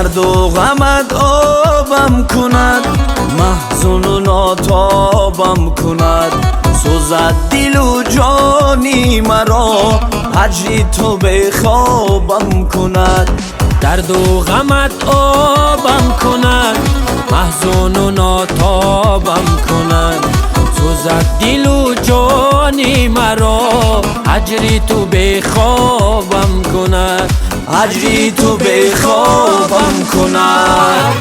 درد و غمت آبم کند، محزون و ناتابم کند. سوزد دل و جانی مرا، هجری تو به خوابم کند. درد و غمت آبم کند، محزون و ناتابم کند. سوزد دل و جانی مرا، هجری تو به خوابم کند. هجری تو به خوابم کند.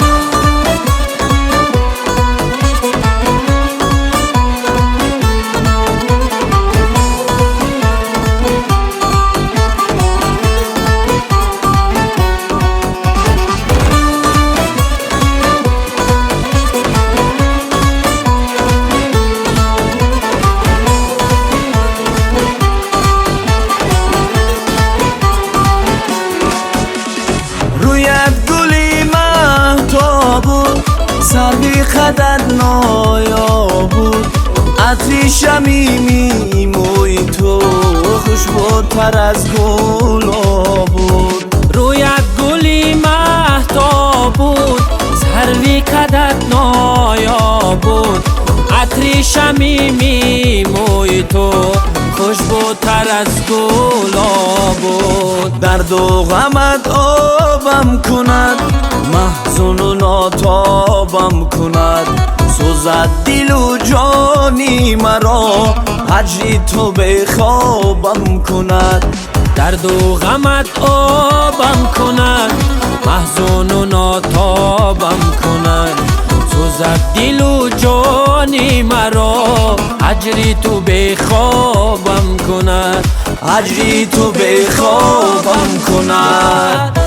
رویت گلی مهتاب بود، سروی خدت نایاب بود. عطری شمیمی موی تو، خوشبوتر از گلاب بود. رویت گلی مهتاب بود، سروی خدت نایاب بود. عطری شمیمی موی تو، خوشبوتر از گلاب بود. درد و غمت آبم کند، محزون و ناتابم کند. سوزد دل و جانی مرا، هجری تو به خوابم کند. درد و غمت آبم کند، محزون و ناتابم کند. سوزد دل و جانی مرا، هجری تو به خوابم کند. هجری تو به خوابم کند.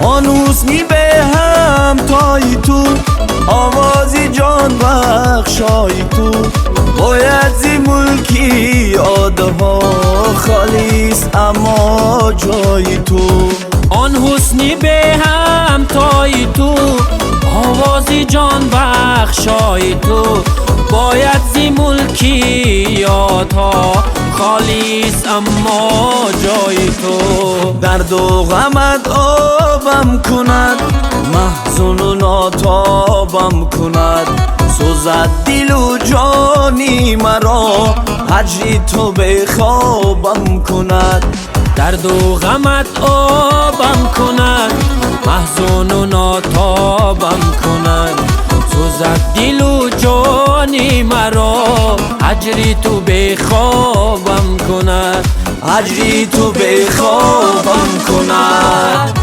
هنوز می به هم تایی تو، آوازی جان بخشایی تو. باید زی ملکی یادها خالیست اما جایی تو. آن حسنی به هم تایی تو، آوازی جان بخشایی تو. باید زی ملکی یادها خالیست اما جای تو. درد و غمت آبم کند، محزون و ناتابم کند. سوزد دل و جانی مرا، هجری تو به خوابم کند. درد و غمت آبم کند، محزون و ناتابم کند. سوزد دل و جانی مرا، هجری تو به خوابم کند. هجری تو به خوابم کند.